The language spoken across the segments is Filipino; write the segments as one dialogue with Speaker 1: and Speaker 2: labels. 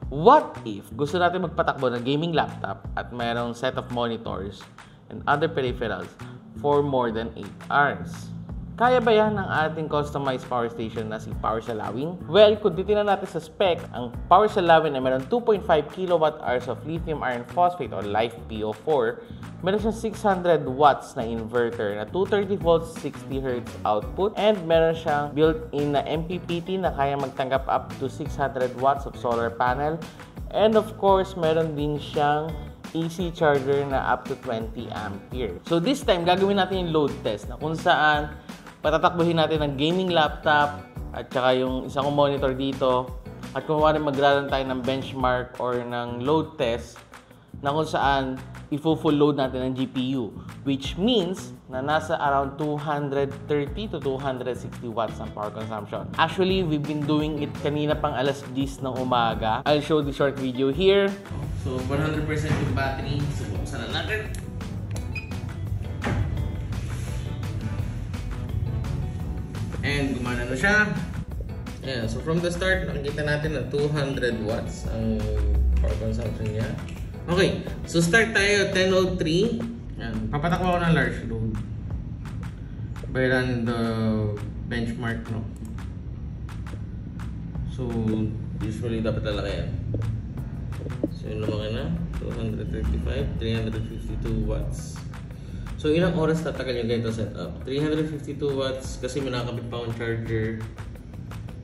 Speaker 1: What if gusto natin magpatakbo ng gaming laptop at mayroong set of monitors and other peripherals for more than 8 hours? Kaya ba yan ng ating customized power station na si PowerSalawin? Well, kung titignan natin sa spec, ang PowerSalawin ay meron 2.5 kWh of lithium iron phosphate or LiFePO4. Meron siyang 600 watts na inverter na 230 volts, 60 Hz output. And meron siyang built-in na MPPT na kaya magtanggap up to 600 watts of solar panel. And of course, meron din siyang AC charger na up to 20 ampere. So this time, gagawin natin yung load test na kung saan patatakbuhin natin ng gaming laptop at saka yung isang monitor dito at kung wala magraran tayo ng benchmark or ng load test na kung saan i-full load natin ng GPU, which means na nasa around 230 to 260 watts ang power consumption. Actually, we've been doing it kanina pang alas 10 ng umaga. I'll show the short video here. So 100% yung battery. So buksan na natin. And gumana na siya. Ayan, so from the start, nakikita natin na 200 watts ang power consumption niya. Okay, so start tayo, 10:03. Ayan, papatakbo ako ng large load. By run the benchmark, no? So, usually dapat lalaki yan. So, yun lumaki na. 235, 352 watts. So, ilang oras tatagal yung ganito setup? 352 watts kasi may nakakabit pa akong charger.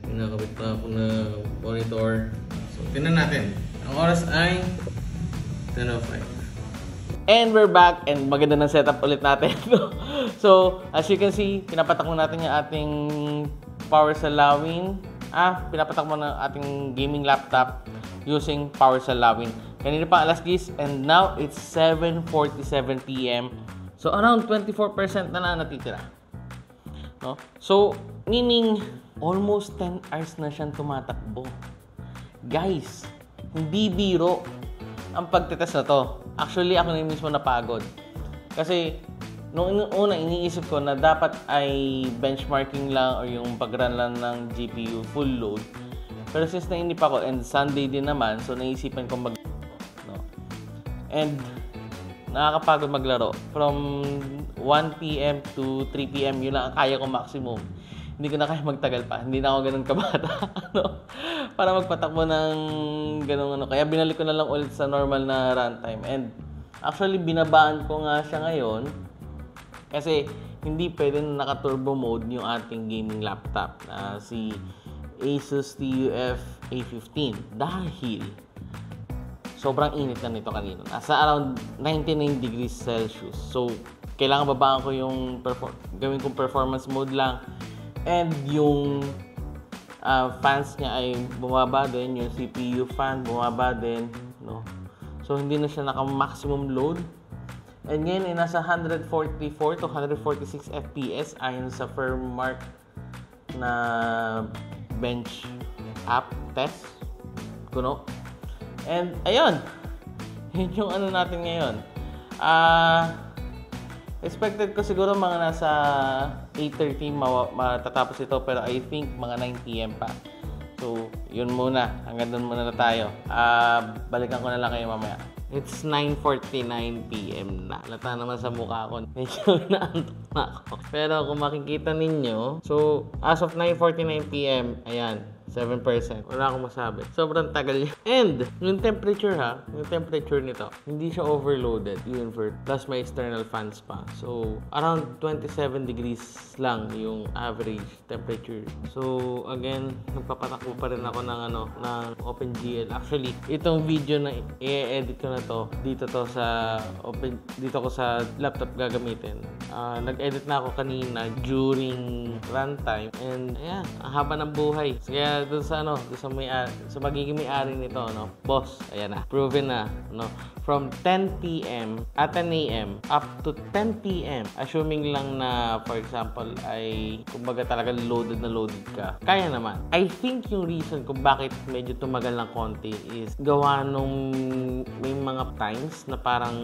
Speaker 1: May nakakabit pa ako na monitor. So, tingnan natin. Ang oras ay 10:05. And we're back and maganda ng setup ulit natin. So, as you can see, pinapatak mo natin yung ating PowerSalawin. Pinapatak mo na ating gaming laptop using PowerSalawin. Kanina pa alas 10 and now it's 7:47 PM. So, around 24% na lang natitira. No? So, meaning, almost 10 hours na siyang tumatakbo. Guys, hindi biro ang pagtetest na to. Actually, ako na mismo napagod. Kasi, nung una, iniisip ko na dapat ay benchmarking lang or yung pag-run lang ng GPU full load. Pero since nainip ako, and Sunday din naman, so naisipan ko no? And, nakakapagod maglaro. From 1 PM to 3 PM, yun lang ang kaya ko maximum. Hindi ko na kaya magtagal pa. Hindi na ako ganun kabata. Para magpatakbo ng ganun ano. Kaya binalik ko na lang ulit sa normal na runtime. And actually, binabaan ko nga siya ngayon. Kasi hindi pwede na naka-turbo mode yung ating gaming laptop na si Asus TUF A15. Dahil sobrang init na nito kanina. Nasa around 99 degrees Celsius. So, kailangan babaan ko yung gawin kong performance mode lang. And yung fans niya ay bumaba din. Yung CPU fan bumaba din. No? So, hindi na siya naka-maximum load. And ngayon ay nasa 144 to 146 FPS ayon sa firmware na bench app test. Kuno. And, ayun. Yun yung ano natin ngayon. Expected ko siguro mga nasa 8:30 matatapos ito. Pero I think mga 9 PM pa. So, yun muna. Hanggang doon muna na tayo. Balikan ko na lang kayo mamaya. It's 9:49 PM na. Lata naman sa mukha ko. Medyo naantok na ako. Pero kung makikita ninyo, so, as of 9:49 PM, ayan. 7%. Wala akong masabi. Sobrang tagal niya. And, yung temperature yung temperature nito, hindi siya overloaded. Yung invert. Plus, may external fans pa. So, around 27 degrees lang yung average temperature. So, again, nagpapatakbo pa rin ako ng OpenGL. Actually, itong video na i-edit ko na to, dito ko sa laptop gagamitin. Nag-edit na ako kanina during runtime. And, ayan, ang haba ng buhay. Kaya, doon sa magiging may-ari nito, no? Boss, ayan na. Proven na, no? From 10 AM up to 10 PM, assuming lang na, for example, ay kumbaga talaga loaded ka, kaya naman. I think yung reason kung bakit medyo tumagal ng konti is gawa nung may mga times na parang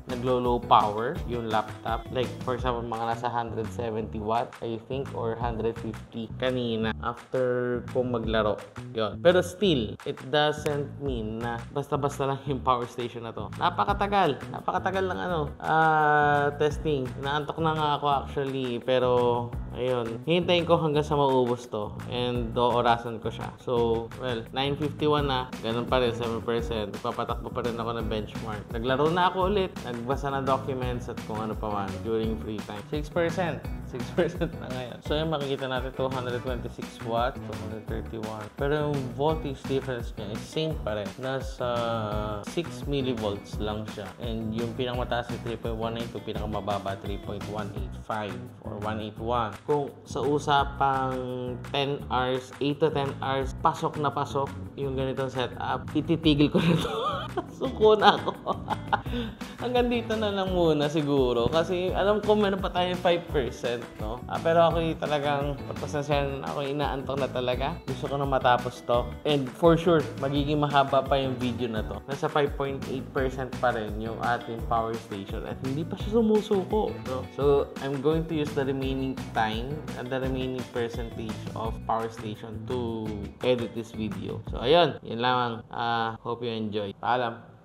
Speaker 1: naglo-low power yung laptop. Like, for example, mga nasa 170 watt, I think, or 150 kanina. After kung maglaro. Yun. Pero still, it doesn't mean na basta-basta lang yung power station na to. Napakatagal ng testing. Naantok na nga ako actually, pero ayun, hintayin ko hanggang sa maubos to and doorasan ko siya. So, well, 9:51 na, ganun pa rin, 7%. Papatakbo pa rin ako ng benchmark. Naglaro na ako ulit, nagbasa na documents at kung ano pa man during free time. 6% na ngayon. So, yung makikita natin 226 watts, 231. Pero yung voltage difference niya is same pa rin. Nasa 6 millivolts lang siya. And yung pinakamataas ay 3.182, pinakamababa 3.185 or 181. Kung sa usapang 10 hours, 8 to 10 hours, pasok na pasok yung ganitong setup, ititigil ko na ito. Suko na ako. Hanggang dito na lang muna siguro. Kasi alam ko meron pa tayong 5%, no? Pero ako talagang, pagpasensyahan ako, inaantok na talaga. Gusto ko na matapos to. And for sure, magiging mahaba pa yung video na to. Nasa 5.8% pa rin yung ating power station. At hindi pa siya sumusuko, no? So, I'm going to use the remaining time and the remaining percentage of power station to edit this video. So, ayun. Yun lamang. Hope you enjoy. Paalam.